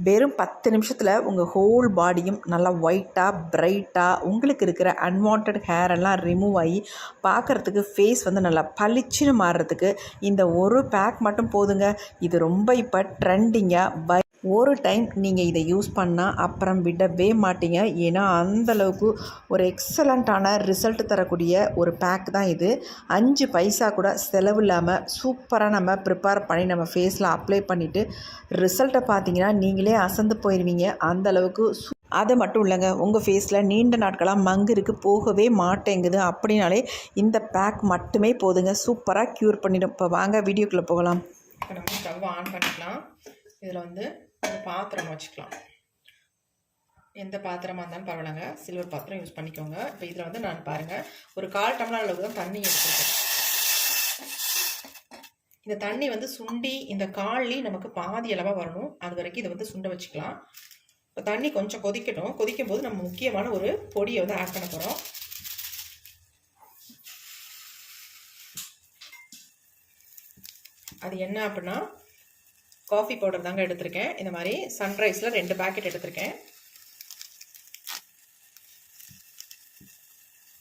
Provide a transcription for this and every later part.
வெறும் 10 நிமிஷத்தில் உங்கள் ஹோல் பாடியும் நல்லா ஒயிட்டாக பிரைட்டாக உங்களுக்கு இருக்கிற அன்வான்ட் ஹேர் எல்லாம் ரிமூவ் ஆகி பார்க்குறதுக்கு ஃபேஸ் வந்து நல்லா பளிச்சுன்னு மாறுறதுக்கு இந்த ஒரு பேக் மட்டும் போதுங்க. இது ரொம்ப இப்போ ட்ரெண்டிங்காக ஒரு டைம் நீங்கள் இதை யூஸ் பண்ணால் அப்புறம் விடவே மாட்டீங்க. ஏன்னா அந்தளவுக்கு ஒரு எக்ஸலண்ட்டான ரிசல்ட் தரக்கூடிய ஒரு பேக் தான் இது. 5 பைசா கூட செலவு இல்லாமல் சூப்பராக நம்ம ப்ரிப்பேர் பண்ணி நம்ம ஃபேஸில் அப்ளை பண்ணிவிட்டு ரிசல்ட்டை பார்த்தீங்கன்னா நீங்களே அசந்து போயிடுவீங்க. அந்தளவுக்கு அது மட்டும் இல்லைங்க, உங்கள் ஃபேஸில் நீண்ட நாட்களாக மங்கு இருக்குது, போகவே மாட்டேங்குது அப்படின்னாலே இந்த பேக் மட்டுமே போதுங்க. சூப்பராக க்யூர் பண்ணிடும். இப்போ வாங்க வீடியோக்குள்ளே போகலாம். இப்போ நம்ம ஸ்டவ் ஆன் பண்ணிக்கலாம். இதில் வந்து ஒரு பாத்திரம் வச்சுக்கலாம். எந்த பாத்திரமாக இருந்தாலும் பரவாயில்லைங்க, சில்வர் பாத்திரம் யூஸ் பண்ணிக்கோங்க. இப்போ இதில் வந்து நான் பாருங்கள் ஒரு 1/4 டம்ளர் அளவுக்கு தான் தண்ணி எடுத்துருக்கேன். இந்த தண்ணி வந்து சுண்டி இந்த கால்லையும் நமக்கு பாதி அளவாக வரணும். அது வரைக்கும் இதை வந்து சுண்ட வச்சுக்கலாம். இப்போ தண்ணி கொஞ்சம் கொதிக்கட்டும். கொதிக்கும் போது நம்ம முக்கியமான ஒரு பொடியை வந்து ஆட் பண்ண போகிறோம். அது என்ன அப்படின்னா காஃபி பவுடர் தாங்க எடுத்திருக்கேன். இந்த மாதிரி சன்ரைஸில் 2 பேக்கெட் எடுத்திருக்கேன்.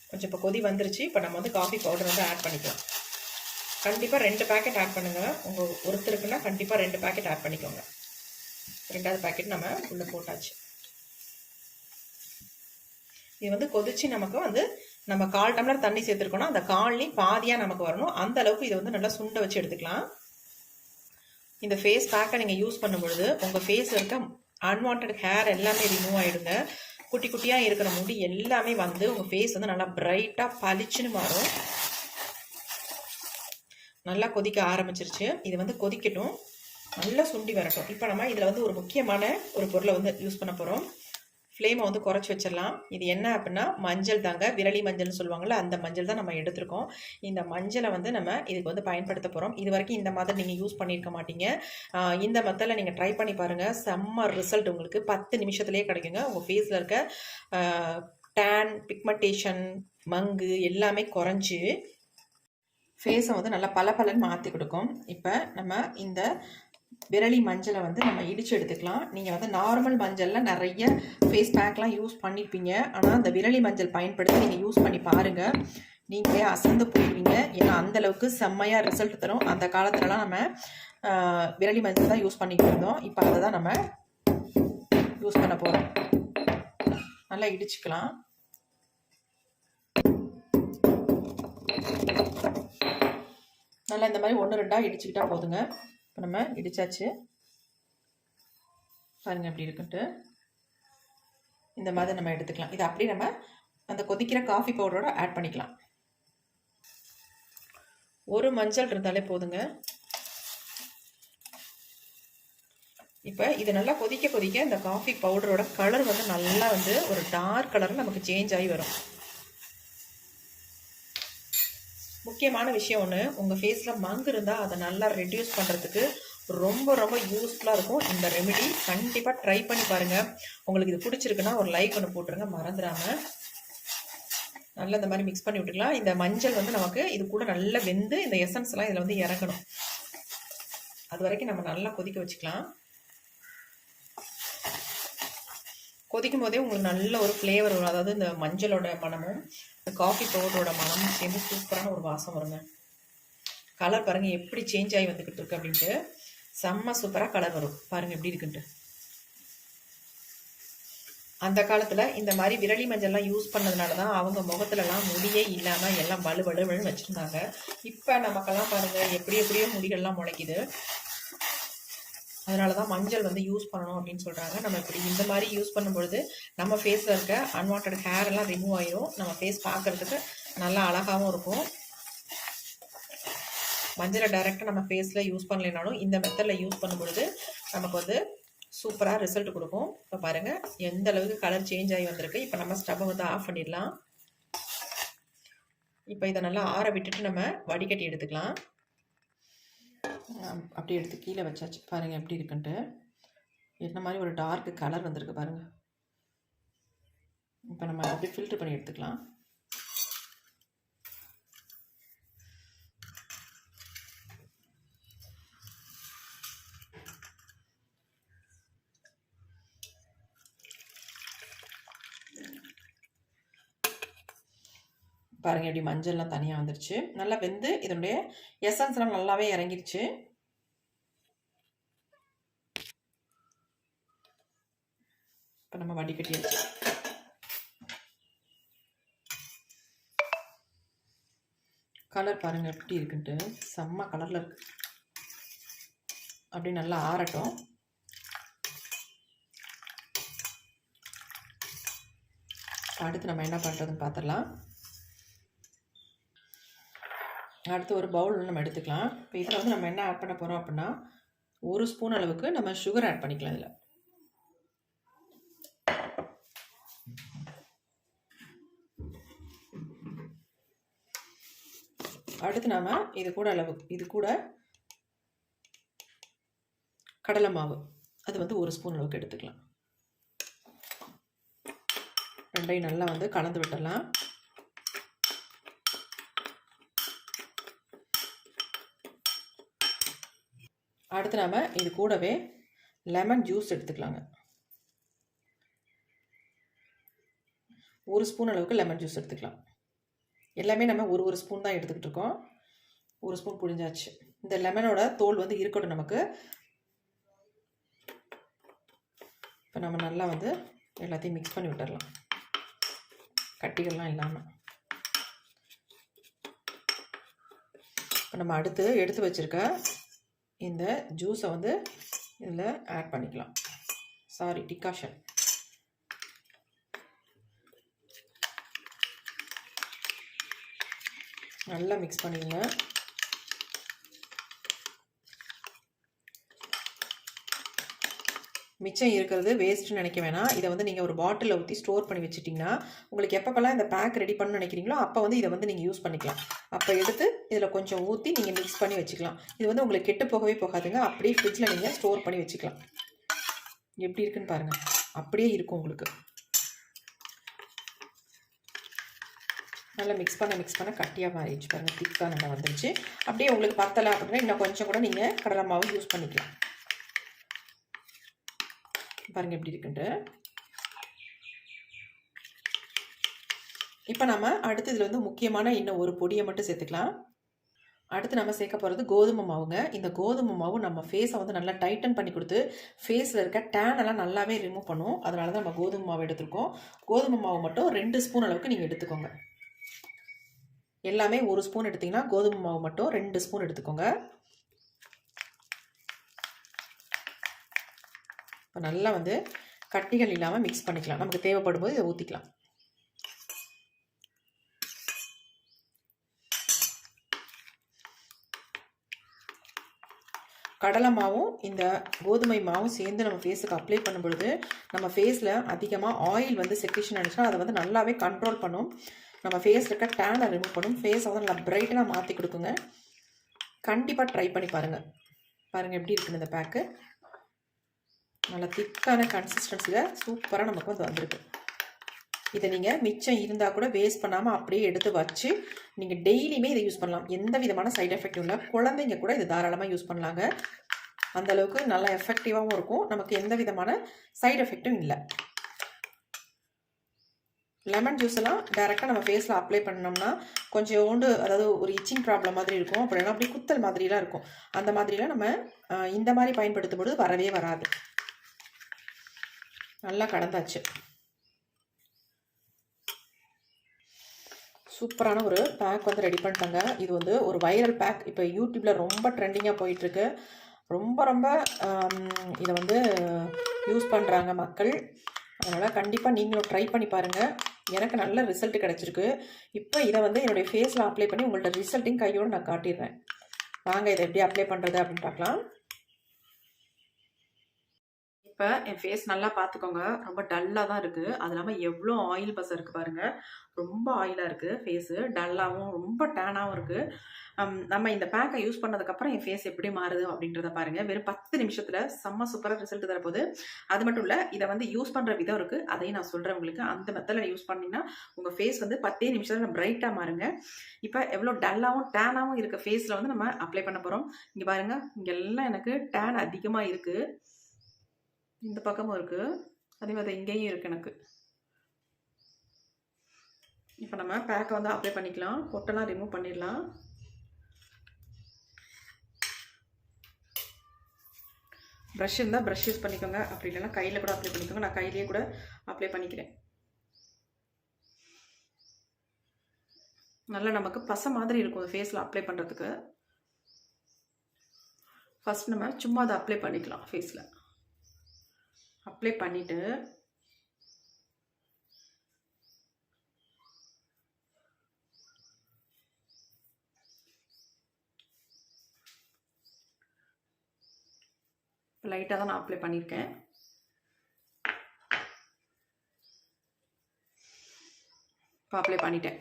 கொஞ்சம் இப்போ கொதி வந்துருச்சு. இப்போ நம்ம வந்து காஃபி பவுடர் வந்து ஆட் பண்ணிக்கலாம். கண்டிப்பாக 2 பேக்கெட் ஆட் பண்ணுங்கள். உங்கள் ஒருத்தருக்குன்னா கண்டிப்பாக 2 பேக்கெட் ஆட் பண்ணிக்கோங்க. 2வது பேக்கெட் நம்ம உள்ளே போட்டாச்சு. இது வந்து கொதிச்சு நமக்கு வந்து நம்ம 1/4 டம்ளர் தண்ணி சேர்த்துருக்கோன்னா அந்த கால்லையும் பாதியாக நமக்கு வரணும். அந்த அளவுக்கு இதை வந்து நல்லா சுண்ட வச்சு எடுத்துக்கலாம். இந்த ஃபேஸ் பேக்கை நீங்கள் யூஸ் பண்ணும்பொழுது உங்கள் ஃபேஸில் இருக்க அன்வான்ட் ஹேர் எல்லாமே ரிமூவ் ஆகிடுங்க. குட்டி குட்டியாக இருக்கிற முடி எல்லாமே வந்து உங்கள் ஃபேஸ் வந்து நல்லா பிரைட்டாக பளிச்சுன்னு மாறும். நல்லா கொதிக்க ஆரம்பிச்சிருச்சு. இது வந்து கொதிக்கட்டும், நல்லா சுண்டி வரட்டும். இப்போ நம்ம இதில் வந்து ஒரு முக்கியமான ஒரு பொருளை வந்து யூஸ் பண்ண போகிறோம். ஃப்ளேமை வந்து குறைச்சி வச்சிடலாம். இது என்ன அப்படின்னா மஞ்சள் தாங்க, விரலி மஞ்சள்னு சொல்லுவாங்கள்ல, அந்த மஞ்சள் தான் நம்ம எடுத்திருக்கோம். இந்த மஞ்சளை வந்து நம்ம இதுக்கு வந்து பயன்படுத்த போகிறோம். இது வரைக்கும் இந்த மாதிரி நீங்கள் யூஸ் பண்ணியிருக்க மாட்டீங்க. இந்த மெத்தடில் நீங்கள் ட்ரை பண்ணி பாருங்கள். செம்ம ரிசல்ட் உங்களுக்கு 10 நிமிஷத்துலேயே கிடைக்குங்க. உங்கள் ஃபேஸில் இருக்க டேன், பிக்மெண்டேஷன், மங்கு எல்லாமே குறைஞ்சி ஃபேஸை வந்து நல்லா பலன்னு மாற்றி கொடுக்கும். இப்போ நம்ம இந்த விரலி மஞ்சளை வந்து நம்ம இடித்து எடுத்துக்கலாம். நீங்கள் வந்து நார்மல் மஞ்சளில் நிறைய ஃபேஸ் பேக்லாம் யூஸ் பண்ணியிருப்பீங்க. ஆனால் அந்த விரலி மஞ்சள் பயன்படுத்தி நீங்கள் யூஸ் பண்ணி பாருங்கள், நீங்களே அசந்து போயிடுவீங்க. ஏன்னா அந்தளவுக்கு செம்மையாக ரிசல்ட் தரும். அந்த காலத்துலலாம் நம்ம விரலி மஞ்சள் தான் யூஸ் பண்ணிக்கிட்டு இருந்தோம். இப்போ அதை தான் நம்ம யூஸ் பண்ண போகிறோம். நல்லா இடிச்சுக்கலாம். நல்லா இந்த மாதிரி 1-2 இடிச்சுக்கிட்டா போதுங்க. இப்போ நம்ம இடிச்சாச்சு பாருங்கள் எப்படி இருக்குன்ட்டு. இந்த மாதிரி நம்ம எடுத்துக்கலாம். இதை அப்படியே நம்ம அந்த கொதிக்கிற காஃபி பவுடரோட ஆட் பண்ணிக்கலாம். ஒரு மஞ்சள் இருந்தாலே போதுங்க. இப்போ இது நல்லா கொதிக்க இந்த காஃபி பவுடரோட கலர் வந்து நல்லா வந்து ஒரு டார்க் கலர் நமக்கு சேஞ்ச் ஆகி வரும். முக்கியமான விஷயம் ஒன்று, உங்கள் ஃபேஸில் மங்கு இருந்தால் அதை நல்லா ரெடியூஸ் பண்ணுறதுக்கு ரொம்ப யூஸ்ஃபுல்லாக இருக்கும் இந்த ரெமெடி. கண்டிப்பாக ட்ரை பண்ணி பாருங்கள். உங்களுக்கு இது பிடிச்சிருக்குன்னா ஒரு லைக் ஒன்று போட்டுருங்க மறந்துடாமல். நல்லா இந்த மாதிரி மிக்ஸ் பண்ணி விட்டுக்கலாம். இந்த மஞ்சள் வந்து நமக்கு இது கூட நல்லா வெந்து இந்த எசன்ஸ்லாம் இதில் வந்து இறங்கணும். அது வரைக்கும் நம்ம நல்லா கொதிக்க வச்சுக்கலாம். கொதிக்கும் போதே உங்களுக்கு நல்ல ஒரு ஃப்ளேவர் வரும். அதாவது இந்த மஞ்சளோட மனமும் இந்த காஃபி பவுடரோட மனமும் சேர்ந்து சூப்பரான ஒரு வாசம் வருங்க. கலர் பாருங்கள் எப்படி சேஞ்ச் ஆகி வந்துக்கிட்டு இருக்கு அப்படின்ட்டு. செம்ம சூப்பராக கலர் வரும் பாருங்கள் எப்படி இருக்குன்ட்டு. அந்த காலத்தில் இந்த மாதிரி விரலி மஞ்சள்லாம் யூஸ் பண்ணதுனால தான் அவங்க முகத்துலலாம் முடியே இல்லாமல் எல்லாம் வலுன்னு வச்சுருந்தாங்க. இப்போ நமக்கெல்லாம் பாருங்கள் எப்படியோ முடிகள்லாம் முளைக்குது. அதனால தான் மஞ்சள் வந்து யூஸ் பண்ணணும் அப்படின்னு சொல்கிறாங்க. நம்ம இப்படி இந்த மாதிரி யூஸ் பண்ணும்பொழுது நம்ம ஃபேஸில் இருக்க அன்வான்ட் ஹேர் எல்லாம் ரிமூவ் ஆகிடும். நம்ம ஃபேஸ் பார்க்குறதுக்கு நல்லா அழகாகவும் இருக்கும். மஞ்சளை டைரெக்டாக நம்ம ஃபேஸில் யூஸ் பண்ணலைனாலும் இந்த மெத்தடில் யூஸ் பண்ணும்பொழுது நமக்கு வந்து சூப்பராக ரிசல்ட் கொடுக்கும். இப்போ பாருங்கள் எந்த அளவுக்கு கலர் சேஞ்ச் ஆகி வந்திருக்கு. இப்போ நம்ம ஸ்டவ்வை வந்து ஆஃப் பண்ணிடலாம். இப்போ இதை நல்லா ஆற விட்டுட்டு நம்ம வடிகட்டி எடுத்துக்கலாம். அப்படி எடுத்து கீழே வச்சாச்சு பாருங்கள் எப்படி இருக்குன்ட்டு. என்ன மாதிரி ஒரு டார்க் கலர் வந்திருக்கு பாருங்கள். இப்போ நம்ம அப்படி ஃபில்டர் பண்ணி எடுத்துக்கலாம். பாருங்கள் எப்படி மஞ்சள்லாம் தனியாக வந்துருச்சு. நல்லா வெந்து இதனுடைய எசன்ஸ்லாம் நல்லாவே இறங்கிருச்சு. இப்போ நம்ம வடிகட்டியாச்சு. கலர் பாருங்கள் எப்படி இருக்குன்ட்டு, செம்ம கலரில் இருக்குது. அப்படி நல்லா ஆறட்டும். அடுத்து நம்ம என்ன பண்ணுறதுன்னு பார்த்துடலாம். அடுத்து ஒரு பவுல் நம்ம எடுத்துக்கலாம். இப்போ இதில் வந்து நம்ம என்ன ஆட் பண்ண போகிறோம் அப்படின்னா, 1 ஸ்பூன் அளவுக்கு நம்ம சுகர் ஆட் பண்ணிக்கலாம். இதில் அடுத்து நாம் இது கூட கடலை மாவு, அது வந்து 1 ஸ்பூன் அளவுக்கு எடுத்துக்கலாம். ரெண்டையும் நல்லா வந்து கலந்து விட்டுடலாம். அடுத்து நாம் இது கூடவே லெமன் ஜூஸ் எடுத்துக்கலாங்க. 1 ஸ்பூன் அளவுக்கு லெமன் ஜூஸ் எடுத்துக்கலாம். எல்லாமே நம்ம ஒரு ஸ்பூன் தான் எடுத்துக்கிட்டு இருக்கோம். 1 ஸ்பூன் புழிஞ்சாச்சு. இந்த லெமனோட தோல் வந்து இருக்கட்டும் நமக்கு. இப்போ நம்ம நல்லா வந்து எல்லாத்தையும் மிக்ஸ் பண்ணி விட்டுடலாம், கட்டிகள்லாம் இல்லாமல். இப்போ நம்ம அடுத்து எடுத்து வச்சுருக்க இந்த ஜூஸை வந்து இதில் ஆட் பண்ணிக்கலாம். டிகாஷன். நல்லா மிக்ஸ் பண்ணிடுங்க. மிச்சம் இருக்கிறது வேஸ்ட்டுன்னு நினைக்க வேணாம். இதை வந்து நீங்கள் ஒரு பாட்டிலில் ஊற்றி ஸ்டோர் பண்ணி வச்சுட்டிங்கன்னா, உங்களுக்கு எப்பப்பெல்லாம் இந்த பேக் ரெடி பண்ணணும்னு நினைக்கிறீங்களோ அப்போ வந்து இதை வந்து நீங்கள் யூஸ் பண்ணிக்கலாம். அப்போ எடுத்து இதில் கொஞ்சம் ஊற்றி நீங்கள் மிக்ஸ் பண்ணி வச்சுக்கலாம். இது வந்து உங்களுக்கு கெட்டு போகவே போகாதுங்க. அப்படியே ஃப்ரிட்ஜில் நீங்கள் ஸ்டோர் பண்ணி வச்சுக்கலாம். எப்படி இருக்குன்னு பாருங்கள், அப்படியே இருக்கும் உங்களுக்கு. நல்லா மிக்ஸ் பண்ண கட்டியாக மாறிடுச்சு பாருங்கள், திக்காக நல்லா வந்துருச்சு. அப்படியே உங்களுக்கு பத்தலை அப்படின்னா இன்னும் கொஞ்சம் கூட நீங்கள் கடலை மாவு யூஸ் பண்ணிக்கலாம். பாருங்கள் எப்படி இருக்குன்ட்டு. இப்போ நம்ம அடுத்து இதில் வந்து முக்கியமான இன்னும் ஒரு பொடியை மட்டும் சேர்த்துக்கலாம். அடுத்து நம்ம சேர்க்க போகிறது கோதுமை மாவுங்க. இந்த கோதுமை மாவு நம்ம ஃபேஸை வந்து நல்லா டைட்டன் பண்ணி கொடுத்து ஃபேஸில் இருக்க டேன் எல்லாம் நல்லாவே ரிமூவ் பண்ணும். அதனால தான் நம்ம கோதுமை மாவு எடுத்துருக்கோம். கோதுமை மாவு மட்டும் 2 ஸ்பூன் அளவுக்கு நீங்கள் எடுத்துக்கோங்க. எல்லாமே 1 ஸ்பூன் எடுத்திங்கன்னா கோதுமை மாவு மட்டும் 2 ஸ்பூன் எடுத்துக்கோங்க. இப்போ நல்லா வந்து கட்டிகள் இல்லாமல் மிக்ஸ் பண்ணிக்கலாம். நமக்கு தேவைப்படும் போது இதை ஊற்றிக்கலாம். கடலை மாவும் இந்த கோதுமை மாவும் சேர்ந்து நம்ம ஃபேஸுக்கு அப்ளை பண்ணும் பொழுது நம்ம ஃபேஸில் அதிகமாக ஆயில் வந்து செக்ரேஷன் ஆனிச்சுன்னா அதை வந்து நல்லாவே கண்ட்ரோல் பண்ணும். நம்ம ஃபேஸில் இருக்க டேனை ரிமூவ் பண்ணும். ஃபேஸை வந்து நல்லா பிரைட்டனாக மாற்றி கொடுக்குங்க. கண்டிப்பாக ட்ரை பண்ணி பாருங்கள். பாருங்கள் எப்படி இருக்குன்னு இந்த பேக்கு. நல்லா திக்கான கன்சிஸ்டன்சியில் சூப்பராக நமக்கு வந்து வந்திருக்கு. இதை நீங்கள் மிச்சம் இருந்தால் கூட வேஸ்ட் பண்ணாமல் அப்படியே எடுத்து வச்சு நீங்கள் டெய்லியுமே இதை யூஸ் பண்ணலாம். எந்த விதமான சைட் எஃபெக்டும் இல்லை. குழந்தைங்க கூட இது தாராளமாக யூஸ் பண்ணலாங்க. அந்தளவுக்கு நல்லா எஃபெக்டிவாகவும் இருக்கும். நமக்கு எந்த விதமான சைட் எஃபெக்டும் இல்லை. லெமன் ஜூஸ் எல்லாம் டைரெக்டாக நம்ம ஃபேஸில் அப்ளை பண்ணோம்னா கொஞ்சோண்டு, அதாவது ஒரு இச்சிங் ப்ராப்ளம் மாதிரி இருக்கும். அப்படின்னா அப்படி குத்தல் மாதிரிலாம் இருக்கும். அந்த மாதிரிலாம் நம்ம இந்த மாதிரி பயன்படுத்தும் பொழுது வரவே வராது. நல்லா கலந்தாச்சு. சூப்பரான ஒரு பேக் வந்து ரெடி பண்ணிட்டாங்க. இது வந்து ஒரு வைரல் பேக். இப்போ யூடியூப்பில் ரொம்ப ட்ரெண்டிங்காக போயிட்டுருக்கு. ரொம்ப இதை வந்து யூஸ் பண்ணுறாங்க மக்கள். அதனால் கண்டிப்பாக நீங்களும் ட்ரை பண்ணி பாருங்கள். எனக்கு நல்ல ரிசல்ட் கிடச்சிருக்கு. இப்போ இதை வந்து என்னுடைய ஃபேஸில் அப்ளை பண்ணி உங்கள்ட்ட ரிசல்ட்டையும் கையோடு நான் காட்டிடுறேன். வாங்க இதை எப்படி அப்ளை பண்ணுறது அப்படின்னு பார்க்கலாம். இப்போ என் ஃபேஸ் நல்லா பார்த்துக்கோங்க. ரொம்ப டல்லாக தான் இருக்குது. அது இல்லாமல் எவ்வளோ ஆயில் பசை இருக்குது பாருங்கள். ரொம்ப ஆயிலாக இருக்குது ஃபேஸு. டல்லாகவும் ரொம்ப டேனாகவும் இருக்குது. நம்ம இந்த பேக்கை யூஸ் பண்ணதுக்கப்புறம் என் ஃபேஸ் எப்படி மாறுது அப்படின்றத பாருங்கள். வெறும் 10 நிமிஷத்தில் செம்ம சூப்பராக ரிசல்ட் தரப்போகுது. அது மட்டும் இல்லை, இதை வந்து யூஸ் பண்ணுற விதம் இருக்குது. அதையும் நான் சொல்கிறேன் உங்களுக்கு. அந்த மெத்தடில் யூஸ் பண்ணிங்கன்னா உங்கள் ஃபேஸ் வந்து 10 நிமிஷத்தில் பிரைட்டாக மாறுங்க. இப்போ எவ்வளோ டல்லாகவும் டேனாகவும் இருக்க ஃபேஸில் வந்து நம்ம அப்ளை பண்ண போகிறோம். இங்கே பாருங்கள், இங்கெல்லாம் எனக்கு டேன் அதிகமாக இருக்குது. இந்த பக்கமும் இருக்குது, அதே மாதிரி இங்கேயும் இருக்குது எனக்கு. இப்போ நம்ம பேக்கை வந்து அப்ளை பண்ணிக்கலாம். பொட்டெல்லாம் ரிமூவ் பண்ணிடலாம். ப்ரஷ் இருந்தால் ப்ரஷ் யூஸ் பண்ணிக்கோங்க, அப்படி இல்லைன்னா கையில் கூட அப்ளை பண்ணிக்கோங்க. நான் கையிலேயே கூட அப்ளை பண்ணிக்கிறேன். நல்லா நமக்கு பசை மாதிரி இருக்கும் ஃபேஸில் அப்ளை பண்ணுறதுக்கு. ஃபஸ்ட் நம்ம சும்மா அதை அப்ளை பண்ணிக்கலாம். ஃபேஸில் அப்ளை பண்ணிவிட்டு லைட்டாக தான் நான் அப்ளை பண்ணியிருக்கேன். இப்போ அப்ளை பண்ணிட்டேன்.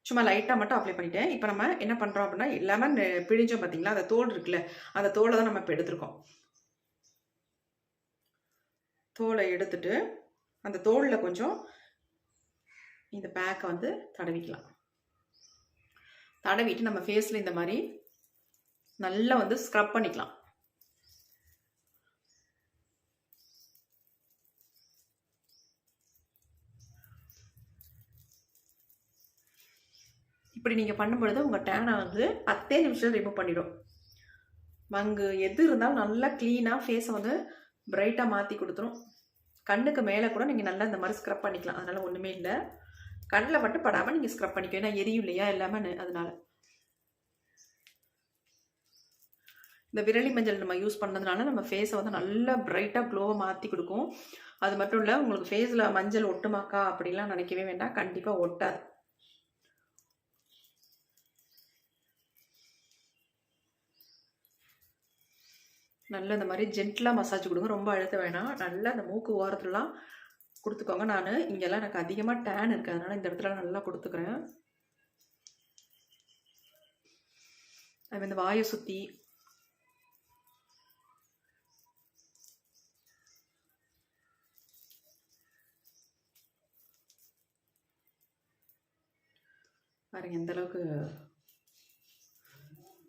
சும்மா லைட்டாக மட்டும் அப்ளை பண்ணிட்டேன். இப்போ நம்ம என்ன பண்ணுறோம் அப்படின்னா, லெமன் பிழிஞ்சோம் பார்த்தீங்களா, அந்த தோல் இருக்குல்ல, அந்த தோலை தான் நம்ம இப்போ எடுத்துருக்கோம். தோலை எடுத்துட்டு அந்த தோலில் கொஞ்சம் இந்த பேக்கை வந்து தடவிக்கலாம். தடவிட்டு நம்ம ஃபேஸில் இந்த மாதிரி நல்லா வந்து ஸ்க்ரப் பண்ணிக்கலாம். இப்படி நீங்கள் பண்ணும்பொழுது உங்கள் டேனை வந்து 10 நிமிஷம் ரிமூவ் பண்ணிடும். மங்கு எது இருந்தாலும் நல்லா க்ளீனாக ஃபேஸை வந்து பிரைட்டாக மாற்றி கொடுத்துரும். கண்ணுக்கு மேலே கூட நீங்கள் நல்லா இந்த மாதிரி ஸ்க்ரப் பண்ணிக்கலாம். அதனால் ஒன்றுமே இல்லை, கண்ணில் மட்டும் படாமல் நீங்கள் ஸ்க்ரப் பண்ணிக்கோ, ஏன்னா எரியும் இல்லையா எல்லாமே. அதனால் இந்த விரலி மஞ்சள் நம்ம யூஸ் பண்ணதுனால நம்ம ஃபேஸை வந்து நல்லா பிரைட்டாக க்ளோவாக மாற்றி கொடுக்கும். அது மட்டும் இல்லை, உங்களுக்கு ஃபேஸில் மஞ்சள் ஒட்டுமாக்கா அப்படிலாம் நினைக்கவே வேண்டாம், கண்டிப்பாக ஒட்டாது. நல்லா இந்த மாதிரி ஜென்டிலாக மசாஜ் கொடுங்க, ரொம்ப அழுத்த வேணாம். நல்லா அந்த மூக்கு ஓரத்துலலாம் கொடுத்துக்கோங்க. நான் இங்கெல்லாம் எனக்கு அதிகமாக டேன் இருக்குது, அதனால் இந்த இடத்துல நல்லா கொடுத்துக்கிறேன். அது இந்த வாயை சுற்றி பாருங்க எந்த அளவுக்கு.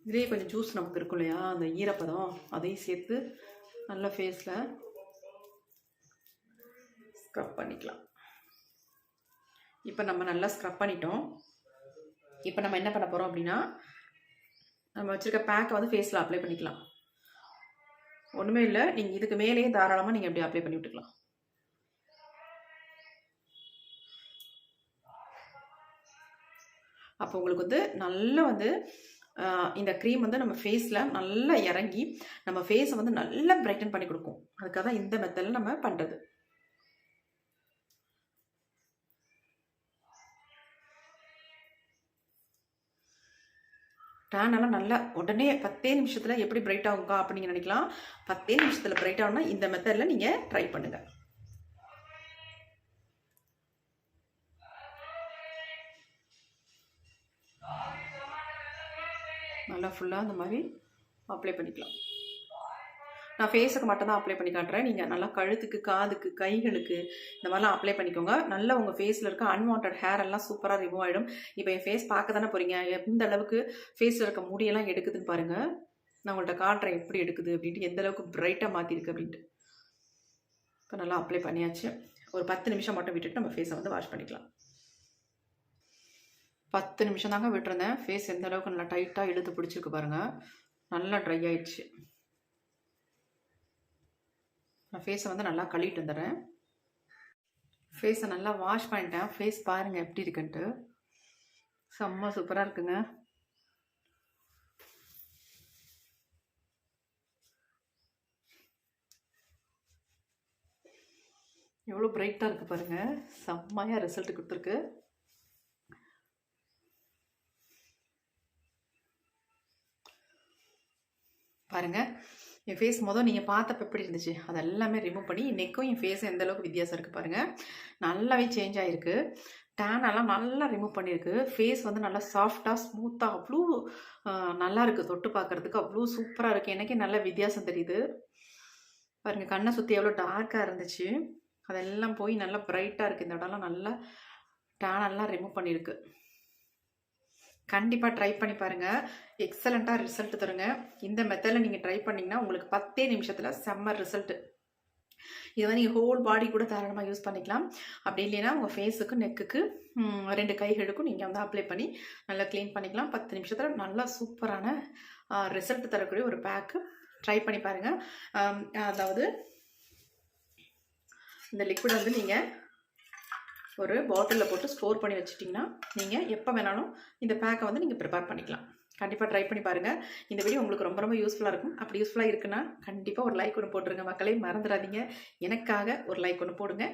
இதுலேயே கொஞ்சம் ஜூஸ் நமக்கு இருக்கும் இல்லையா, அந்த ஈரப்பதம் அதையும் சேர்த்து நல்லா ஃபேஸில் ஸ்க்ரப் பண்ணிக்கலாம். இப்போ நம்ம நல்லா ஸ்க்ரப் பண்ணிட்டோம். இப்போ நம்ம என்ன பண்ண போகிறோம் அப்படின்னா, நம்ம வச்சுருக்க பேக்கை வந்து ஃபேஸில் அப்ளை பண்ணிக்கலாம். ஒன்றுமே இல்லை, நீங்கள் இதுக்கு மேலேயே தாராளமாக நீங்கள் அப்படி அப்ளை பண்ணி விட்டுக்கலாம். அப்போ உங்களுக்கு வந்து நல்லா வந்து இந்த க்ரீம் வந்து நம்ம ஃபேஸில் நல்லா இறங்கி நம்ம ஃபேஸை வந்து நல்லா பிரைட்டன் பண்ணி கொடுக்கும். அதுக்காக தான் இந்த மெத்தடில் நம்ம பண்ணுறது. டேன் எல்லாம் நல்லா உடனே 10 நிமிஷத்தில் எப்படி பிரைட் ஆகுங்கா அப்படின்னு நீங்கள் நினைக்கலாம். 10 நிமிஷத்தில் பிரைட் ஆகும்னா இந்த மெத்தடில் நீங்கள் ட்ரை பண்ணுங்கள். நல்லா ஃபுல்லாக இந்த மாதிரி அப்ளை பண்ணிக்கலாம். நான் ஃபேஸுக்கு மட்டும் தான் அப்ளை பண்ணி காட்டுறேன். நீங்கள் நல்லா கழுத்துக்கு, காதுக்கு, கைகளுக்கு இந்த மாதிரிலாம் அப்ளை பண்ணிக்கோங்க. நல்லா உங்கள் ஃபேஸில் இருக்க அன்வான்ட் ஹேர் எல்லாம் சூப்பராக ரிமூவ் ஆகிடும். இப்போ என் ஃபேஸ் பார்க்க தானே போகிறீங்க, எந்த அளவுக்கு ஃபேஸில் இருக்க முடியெல்லாம் எடுக்குதுன்னு பாருங்கள். நான் உங்கள்கிட்ட காட்டுறேன் எப்படி எடுக்குது அப்படின்ட்டு, எந்த அளவுக்கு பிரைட்டாக மாற்றிருக்கு அப்படின்ட்டு. இப்போ நல்லா அப்ளை பண்ணியாச்சு. ஒரு 10 நிமிஷம் மட்டும் விட்டுட்டு நம்ம ஃபேஸை வந்து வாஷ் பண்ணிக்கலாம். 10 நிமிஷம் தாங்க விட்டுருந்தேன். ஃபேஸ் எந்த அளவுக்கு நல்லா டைட்டாக இழுத்து பிடிச்சிருக்கு பாருங்கள். நல்லா ட்ரை ஆயிடுச்சு. நான் ஃபேஸை வந்து நல்லா கழுவிட்டு வந்துடுறேன். ஃபேஸை நல்லா வாஷ் பண்ணிட்டேன். ஃபேஸ் பாருங்கள் எப்படி இருக்குன்ட்டு, செம்ம சூப்பராக இருக்குங்க. எவ்வளோ பிரைட்டாக இருக்குது பாருங்கள், செம்மையாக ரிசல்ட் கொடுத்துருக்கு. பாருங்கள் என் ஃபேஸ் நீங்கள் பார்த்தப்ப எப்படி இருந்துச்சு அது எல்லாமே ரிமூவ் பண்ணி நெக்கும் என் ஃபேஸ் எந்த அளவுக்கு வித்தியாசம் இருக்குது பாருங்கள். நல்லாவே சேஞ்ச் ஆகிருக்கு. டேனெல்லாம் நல்லா ரிமூவ் பண்ணியிருக்கு. ஃபேஸ் வந்து நல்லா சாஃப்டாக ஸ்மூத்தாக அவ்வளோ நல்லா இருக்குது. தொட்டு பார்க்குறதுக்கு அவ்வளோ சூப்பராக இருக்குது. எனக்கே நல்ல வித்தியாசம் தெரியுது பாருங்கள். கண்ணை சுற்றி எவ்வளோ டார்க்காக இருந்துச்சு அதெல்லாம் போய் நல்லா பிரைட்டாக இருக்குது. இந்த இடம்லாம் நல்லா டேனெல்லாம் ரிமூவ் பண்ணியிருக்கு. கண்டிப்பாக ட்ரை பண்ணி பாருங்கள், எக்ஸலண்ட்டாக ரிசல்ட் தருங்க. இந்த மெத்தடில் நீங்கள் ட்ரை பண்ணிங்கன்னா உங்களுக்கு 10 நிமிஷத்தில் செம்ம ரிசல்ட்டு. இதை வந்து நீங்கள் ஹோல் பாடி கூட தாராளமாக யூஸ் பண்ணிக்கலாம். அப்படி இல்லைன்னா உங்கள் ஃபேஸுக்கு நெக்குக்கு 2 கைகளுக்கும் நீங்கள் வந்து அப்ளை பண்ணி நல்லா க்ளீன் பண்ணிக்கலாம். 10 நிமிஷத்தில் நல்லா சூப்பரான ரிசல்ட் தரக்கூடிய ஒரு பேக்கு. ட்ரை பண்ணி பாருங்கள். அதாவது இந்த லிக்விட் வந்து நீங்கள் ஒரு பாட்டிலில் போட்டு ஸ்டோர் பண்ணி வச்சுட்டிங்கன்னா நீங்கள் எப்போ வேணாலும் இந்த பேக்கை வந்து நீங்கள் ப்ரிப்பேர் பண்ணிக்கலாம். கண்டிப்பாக ட்ரை பண்ணி பாருங்கள். இந்த வீடியோ உங்களுக்கு ரொம்ப ரொம்ப யூஸ்ஃபுல்லாக இருக்கும். அப்படி யூஸ்ஃபுல்லாக இருக்குன்னா கண்டிப்பாக ஒரு லைக் ஒன்று போட்டுருங்க மக்களே, மறந்துடாதீங்க. எனக்காக ஒரு லைக் ஒன்று போடுங்க.